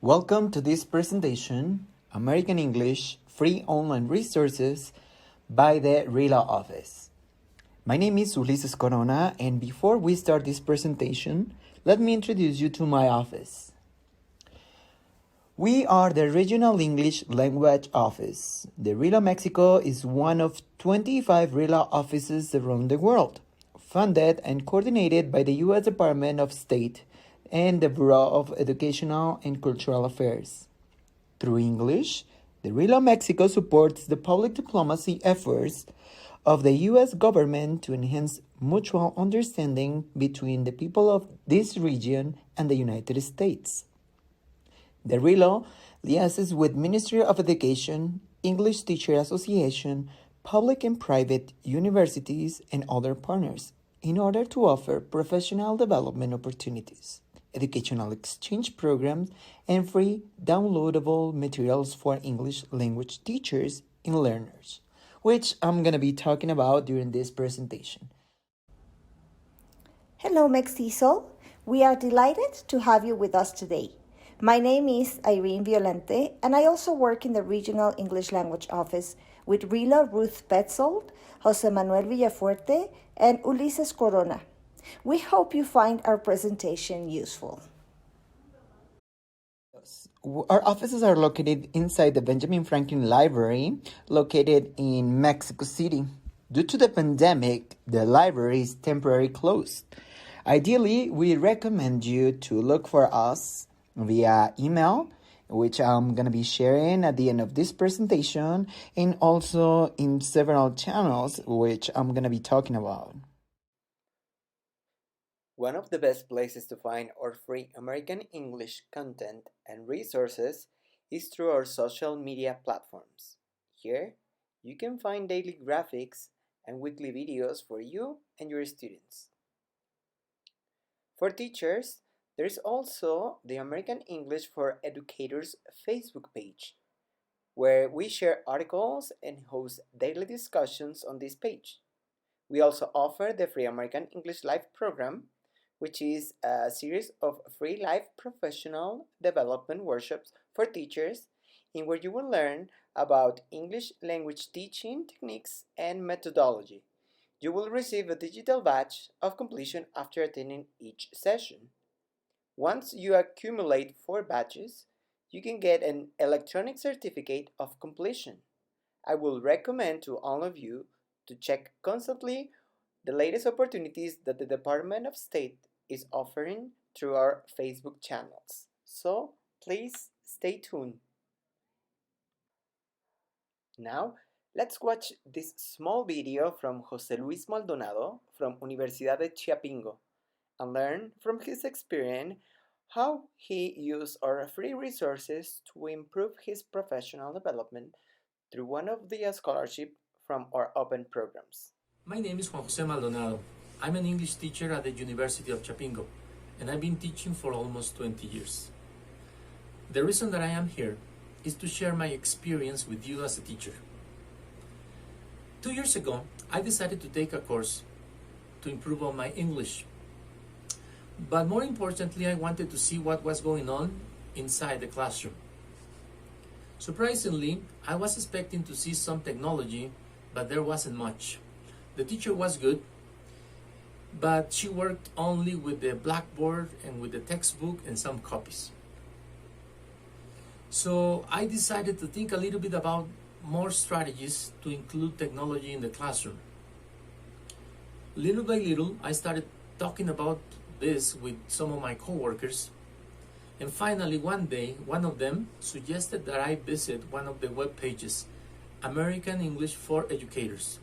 Welcome to this presentation, American English Free Online Resources by the RELO office. My name is Ulises Corona, and before we start this presentation, let me introduce you to my office. We are the Regional English Language Office. The RELO Mexico is one of 25 RELO offices around the world, funded and coordinated by the U.S. Department of State and the Bureau of Educational and Cultural Affairs. Through English, the RELO Mexico supports the public diplomacy efforts of the U.S. government to enhance mutual understanding between the people of this region and the United States. The RELO liaises with Ministry of Education, English Teacher Association, public and private universities, and other partners in order to offer professional development opportunities, educational exchange programs, and free downloadable materials for English language teachers and learners, which I'm going to be talking about during this presentation. Hello, Mestizo. We are delighted to have you with us today. My name is Irene Violente, and I also work in the Regional English Language Office with RELO Ruth Petzold, Jose Manuel Villafuerte, and Ulises Corona. We hope you find our presentation useful. Our offices are located inside the Benjamin Franklin Library, located in Mexico City. Due to the pandemic, the library is temporarily closed. Ideally, we recommend you to look for us via email, which I'm going to be sharing at the end of this presentation, and also in several channels, which I'm going to be talking about. One of the best places to find our free American English content and resources is through our social media platforms. Here, you can find daily graphics and weekly videos for you and your students. For teachers, there is also the American English for Educators Facebook page, where we share articles and host daily discussions on this page. We also offer the Free American English Live program, which is a series of free live professional development workshops for teachers in where you will learn about English language teaching techniques and methodology. You will receive a digital badge of completion after attending each session. Once you accumulate 4 badges, you can get an electronic certificate of completion. I will recommend to all of you to check constantly the latest opportunities that the Department of State is offering through our Facebook channels. So please stay tuned. Now, let's watch this small video from José Luis Maldonado from Universidad de Chiapingo and learn from his experience how he used our free resources to improve his professional development through one of the scholarships from our open programs. My name is Juan José Maldonado. I'm an English teacher at the University of Chapingo, and I've been teaching for almost 20 years. The reason that I am here is to share my experience with you as a teacher. 2 years ago, I decided to take a course to improve on my English. But more importantly, I wanted to see what was going on inside the classroom. Surprisingly, I was expecting to see some technology, but there wasn't much. The teacher was good, but she worked only with the blackboard and with the textbook and some copies. So I decided to think a little bit about more strategies to include technology in the classroom. Little by little, I started talking about this with some of my coworkers, and finally one day, one of them suggested that I visit one of the web pages, American English for Educators.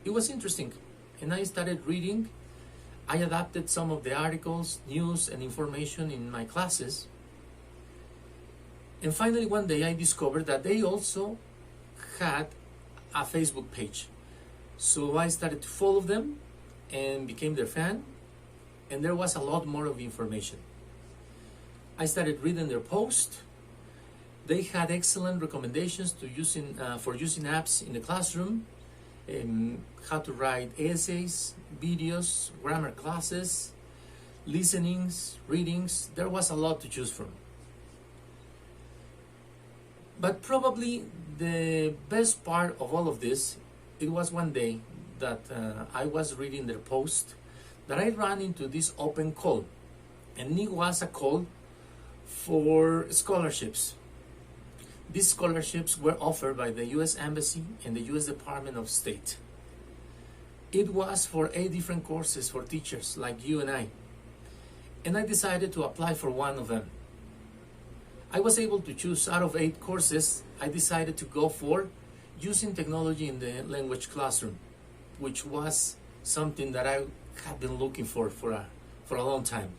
It was interesting, and I started reading. I adapted some of the articles, news, and information in my classes. And finally, one day I discovered that they also had a Facebook page. So I started to follow them and became their fan, and there was a lot more of information. I started reading their posts. They had excellent recommendations for using apps in the classroom, how to write essays, videos, grammar classes, listenings, readings. There was a lot to choose from. But probably the best part of all of this, it was one day that I was reading their post that I ran into this open call. And it was a call for scholarships. These scholarships were offered by the US Embassy and the US Department of State. It was for 8 different courses for teachers like you and I. And I decided to apply for one of them. I was able to choose out of 8 courses. I decided to go for using technology in the language classroom, which was something that I had been looking for a long time.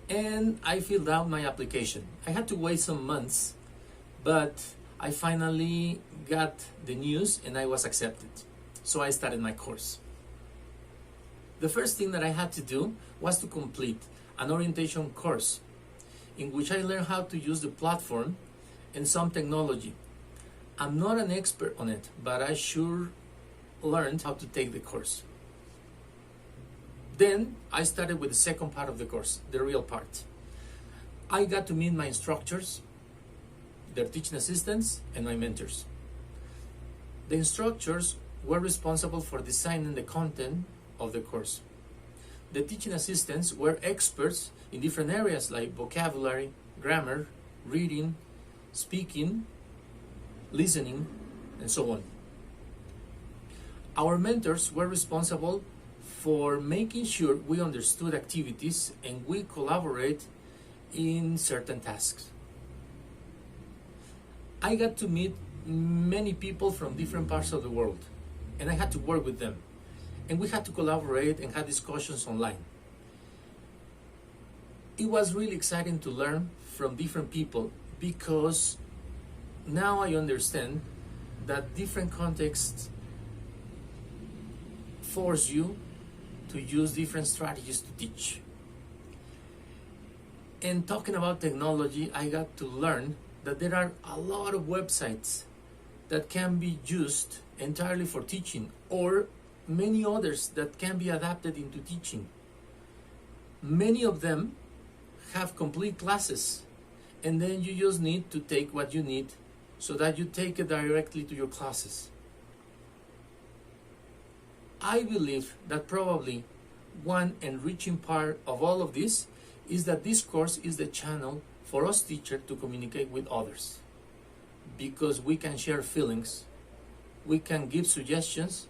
And I filled out my application. I had to wait some months, but I finally got the news and I was accepted. So I started my course. The first thing that I had to do was to complete an orientation course in which I learned how to use the platform and some technology. I'm not an expert on it, but I sure learned how to take the course. Then I started with the second part of the course, the real part. I got to meet my instructors, their teaching assistants, and my mentors. The instructors were responsible for designing the content of the course. The teaching assistants were experts in different areas like vocabulary, grammar, reading, speaking, listening, and so on. Our mentors were responsible for making sure we understood activities and we collaborate in certain tasks. I got to meet many people from different parts of the world, and I had to work with them. And we had to collaborate and have discussions online. It was really exciting to learn from different people because now I understand that different contexts force you to use different strategies to teach. And talking about technology, I got to learn that there are a lot of websites that can be used entirely for teaching, or many others that can be adapted into teaching. Many of them have complete classes, and then you just need to take what you need so that you take it directly to your classes. I believe that probably one enriching part of all of this is that this course is the channel for us teachers to communicate with others, because we can share feelings, we can give suggestions,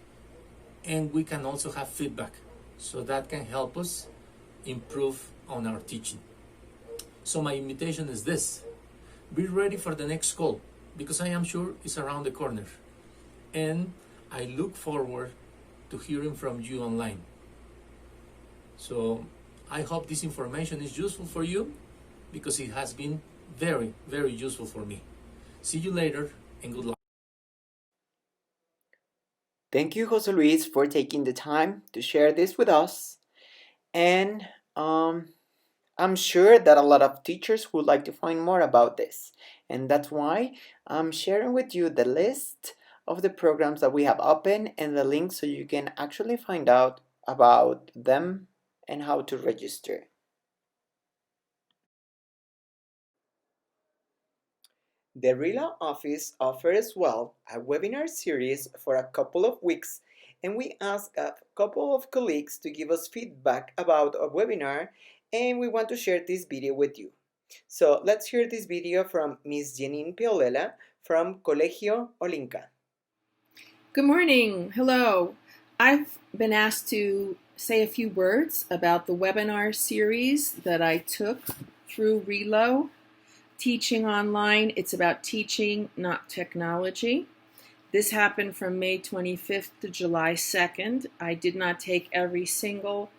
and we can also have feedback, so that can help us improve on our teaching. So my invitation is this: be ready for the next call, because I am sure it's around the corner. And I look forward to hearing from you online. So I hope this information is useful for you, because it has been very, very useful for me. See you later, and good luck. Thank you, Jose Luis, for taking the time to share this with us. And I'm sure that a lot of teachers would like to find more about this. And that's why I'm sharing with you the list of the programs that we have open and the link so you can actually find out about them and how to register. The RELO office offers as well a webinar series for a couple of weeks, and we asked a couple of colleagues to give us feedback about a webinar, and we want to share this video with you. So let's hear this video from Ms. Janine Piolela from Colegio Olinka. Good morning. Hello. I've been asked to say a few words about the webinar series that I took through RELO. Teaching online, it's about teaching, not technology. This happened from May 25th to July 2nd. I did not take every single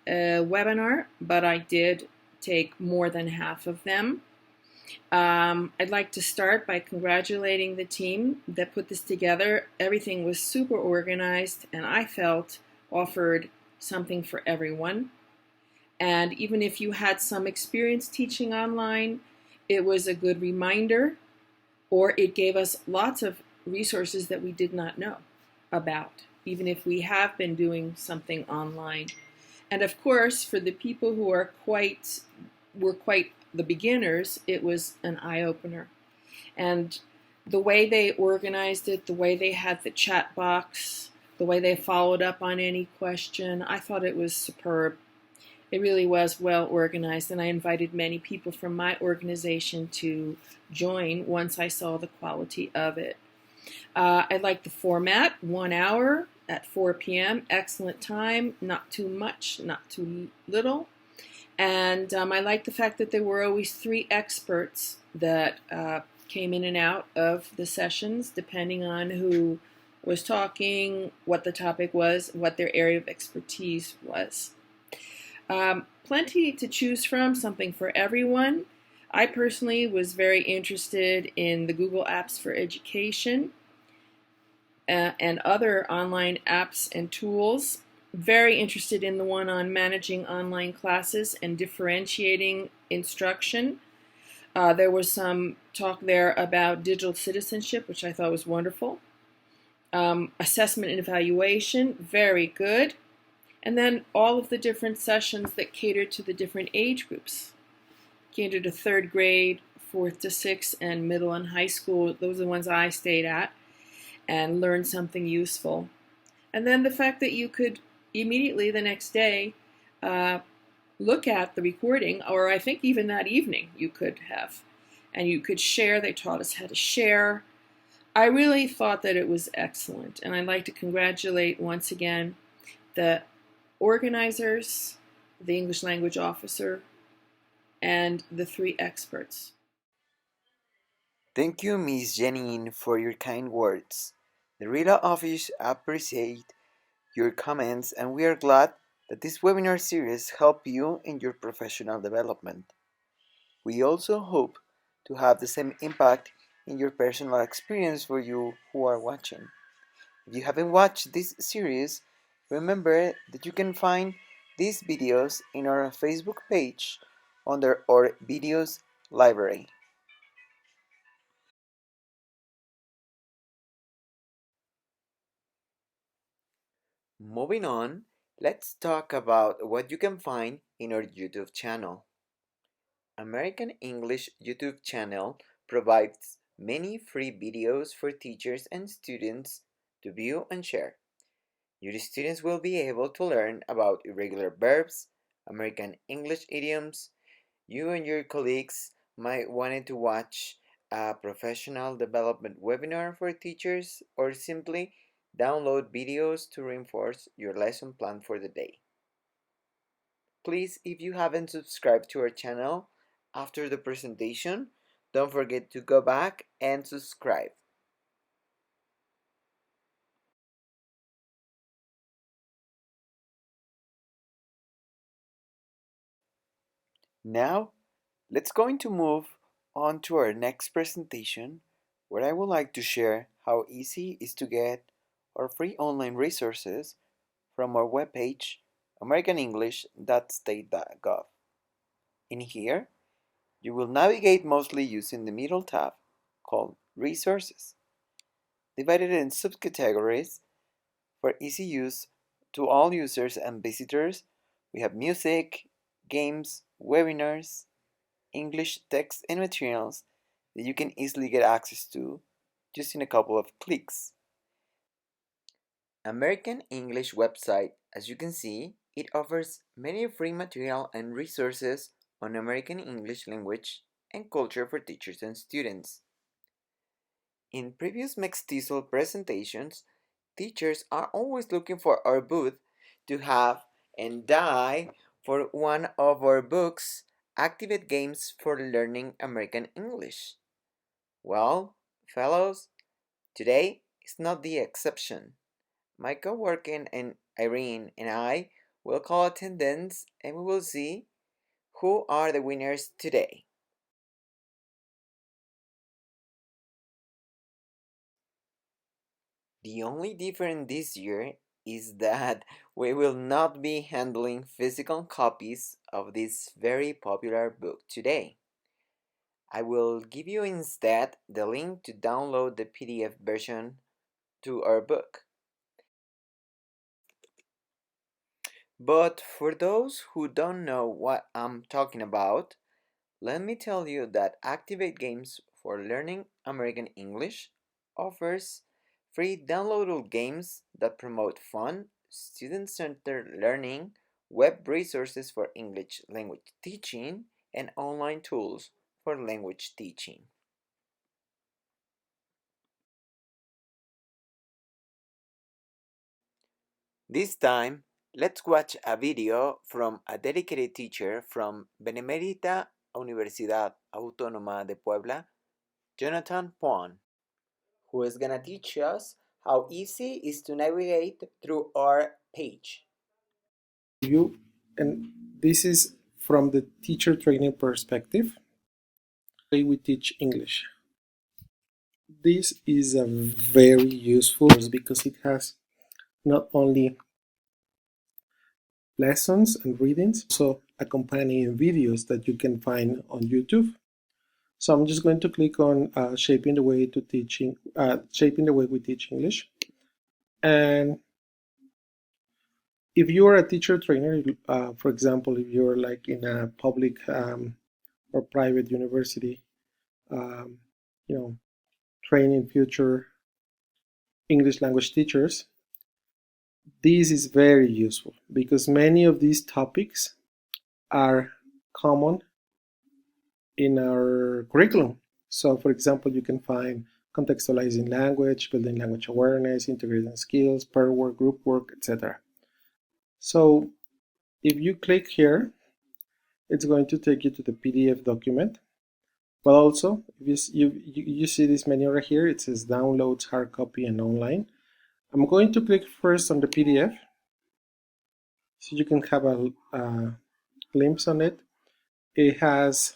webinar, but I did take more than half of them. I'd like to start by congratulating the team that put this together. Everything was super organized, and I felt offered something for everyone. And even if you had some experience teaching online, it was a good reminder, or it gave us lots of resources that we did not know about, even if we have been doing something online. And of course, for the people who were quite the beginners, it was an eye-opener. And the way they organized it, the way they had the chat box, the way they followed up on any question, I thought it was superb. It really was well organized, and I invited many people from my organization to join once I saw the quality of it. I like the format, 1 hour at 4 p.m., excellent time, not too much, not too little. And I like the fact that there were always three experts that came in and out of the sessions, depending on who was talking, what the topic was, what their area of expertise was. Plenty to choose from, something for everyone. I personally was very interested in the Google Apps for Education and other online apps and tools. Very interested in the one on managing online classes and differentiating instruction. There was some talk there about digital citizenship, which I thought was wonderful. Assessment and evaluation, very good. And then all of the different sessions that cater to the different age groups. Cater to third grade, fourth to sixth, and middle and high school. Those are the ones I stayed at and learned something useful. And then the fact that you could immediately the next day look at the recording, or I think even that evening you could have. And you could share. They taught us how to share. I really thought that it was excellent. And I'd like to congratulate once again the organizers, the English language officer, and the three experts. Thank you, Miss Janine, for your kind words. The RELO office appreciate your comments, and we are glad that this webinar series helped you in your professional development. We also hope to have the same impact in your personal experience for you who are watching. If you haven't watched this series, remember that you can find these videos in our Facebook page under our videos library. Moving on, let's talk about what you can find in our YouTube channel. American English YouTube channel provides many free videos for teachers and students to view and share. Your students will be able to learn about irregular verbs, American English idioms. You and your colleagues might want to watch a professional development webinar for teachers or simply download videos to reinforce your lesson plan for the day. Please, if you haven't subscribed to our channel after the presentation, don't forget to go back and subscribe. Now, let's going to move on to our next presentation, where I would like to share how easy it is to get our free online resources from our webpage, americanenglish.state.gov. In here, you will navigate mostly using the middle tab called Resources, divided in subcategories for easy use to all users and visitors. We have music, games, webinars, English text and materials that you can easily get access to just in a couple of clicks. American English website, as you can see, it offers many free material and resources on American English language and culture for teachers and students. In previous Mextisol presentations, teachers are always looking for our booth to have and die for one of our books, Activate Games for Learning American English. Well, fellows, today is not the exception. My co-worker and Irene and I will call attendance and we will see who are the winners today. The only difference this year is that we will not be handling physical copies of this very popular book today. I will give you instead the link to download the PDF version to our book. But for those who don't know what I'm talking about, let me tell you that Activate Games for learning American English offers free downloadable games that promote fun, student-centered learning, web resources for English language teaching, and online tools for language teaching. This time, let's watch a video from a dedicated teacher from Benemérita Universidad Autónoma de Puebla, Jonathan Puan, who is gonna teach us how easy is to navigate through our page. You and this is from the teacher training perspective. We teach English. This is a very useful course because it has not only lessons and readings, also accompanying videos that you can find on YouTube. So I'm just going to click on shaping the way we teach English. And if you are a teacher trainer, for example, if you're like in a public or private university, training future English language teachers, this is very useful because many of these topics are common in our curriculum. So, for example, you can find contextualizing language, building language awareness, integrating skills, pair work, group work, etc. So, if you click here, it's going to take you to the PDF document. But also, if you see this menu right here, it says downloads, hard copy, and online. I'm going to click first on the PDF so you can have a glimpse on it. It has,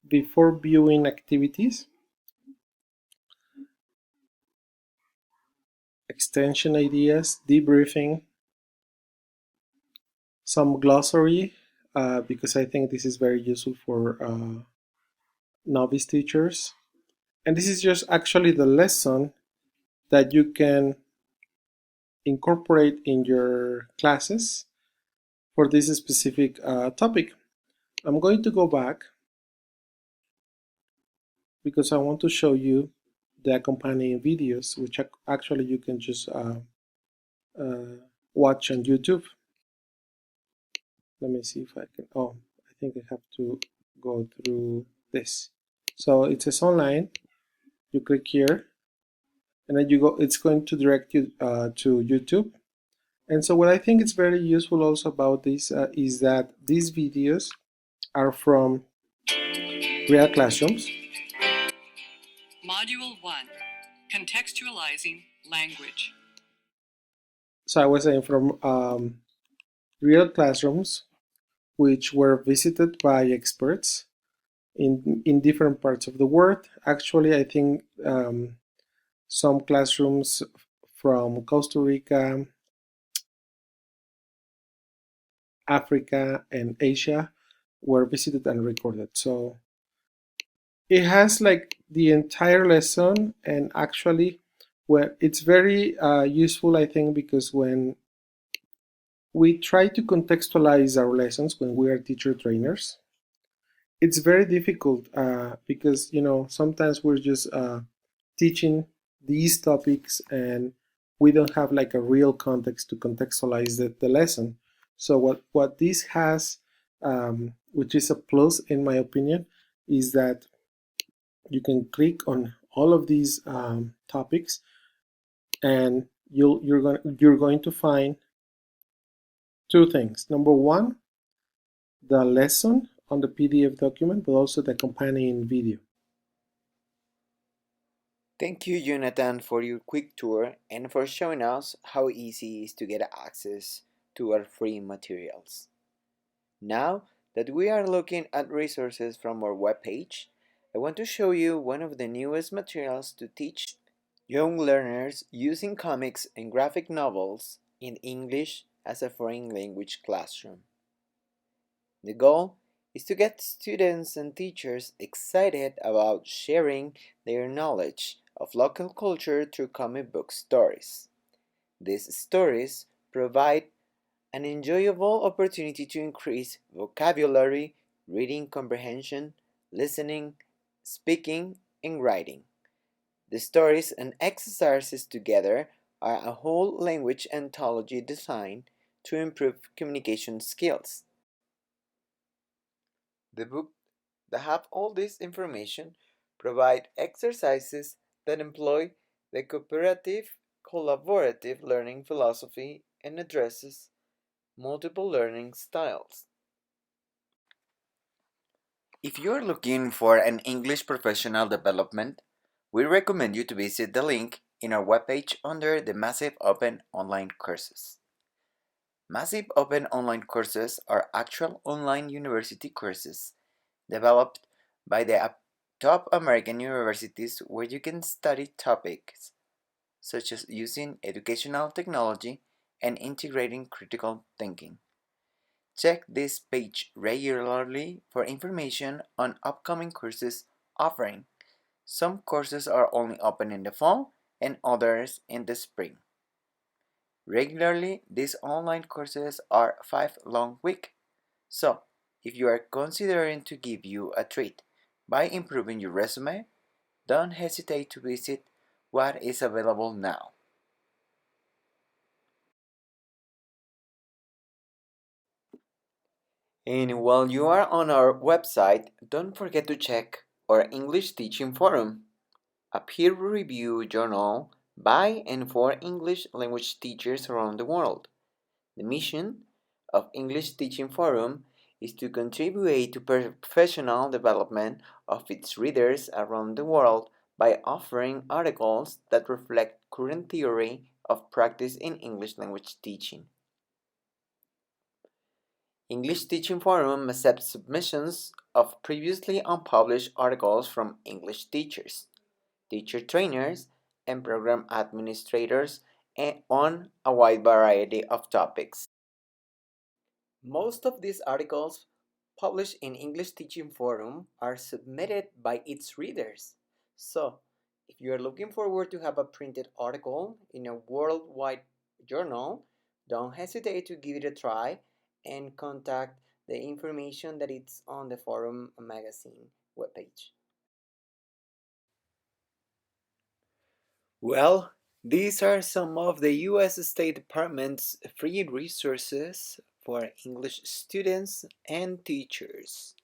before viewing activities, extension ideas, debriefing, some glossary, because I think this is very useful for novice teachers. And this is just actually the lesson that you can incorporate in your classes for this specific topic. I'm going to go back because I want to show you the accompanying videos, which actually you can just watch on YouTube. Let me see if I can. Oh, I think I have to go through this. So it says online. You click here, and then you go. It's going to direct you to YouTube. And so what I think is very useful also about this is that these videos are from real classrooms. Module 1, Contextualizing Language. So I was saying from real classrooms, which were visited by experts in different parts of the world. Actually, I think some classrooms from Costa Rica, Africa, and Asia were visited and recorded. So it has like the entire lesson, and actually, it's very useful, I think, because when we try to contextualize our lessons when we are teacher trainers, it's very difficult because sometimes we're just teaching these topics and we don't have like a real context to contextualize the lesson. So what this has, which is a plus in my opinion, is that you can click on all of these topics and you're going to find two things. Number one, the lesson on the PDF document, but also the accompanying video. Thank you, Jonathan, for your quick tour and for showing us how easy it is to get access to our free materials. Now that we are looking at resources from our webpage, I want to show you one of the newest materials to teach young learners using comics and graphic novels in English as a foreign language classroom. The goal is to get students and teachers excited about sharing their knowledge of local culture through comic book stories. These stories provide an enjoyable opportunity to increase vocabulary, reading comprehension, listening, speaking, and writing. The stories and exercises together are a whole language anthology designed to improve communication skills. The book that have all this information provide exercises that employ the cooperative collaborative learning philosophy and addresses multiple learning styles. If you're looking for an English professional development, we recommend you to visit the link in our webpage under the Massive Open Online Courses. Massive Open Online Courses are actual online university courses developed by the top American universities where you can study topics such as using educational technology and integrating critical thinking. Check this page regularly for information on upcoming courses offering. Some courses are only open in the fall and others in the spring. Regularly, these online courses are 5 long weeks. So, if you are considering to give you a treat by improving your resume, don't hesitate to visit what is available now. And while you are on our website, don't forget to check our English Teaching Forum, a peer review journal by and for English language teachers around the world. The mission of English Teaching Forum is to contribute to professional development of its readers around the world by offering articles that reflect current theory of practice in English language teaching. English Teaching Forum accepts submissions of previously unpublished articles from English teachers, teacher trainers, and program administrators on a wide variety of topics. Most of these articles published in English Teaching Forum are submitted by its readers. So, if you are looking forward to have a printed article in a worldwide journal, don't hesitate to give it a try and contact the information that is on the Forum magazine webpage. Well, these are some of the U.S. State Department's free resources for English students and teachers.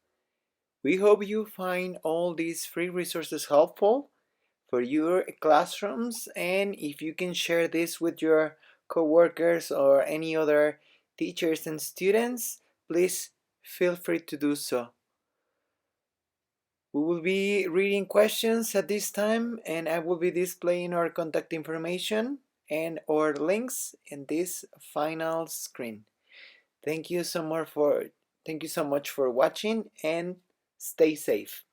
We hope you find all these free resources helpful for your classrooms, and if you can share this with your coworkers or any other teachers and students, please feel free to do so. We will be reading questions at this time, and I will be displaying our contact information and our links in this final screen. Thank you so much for watching, and stay safe.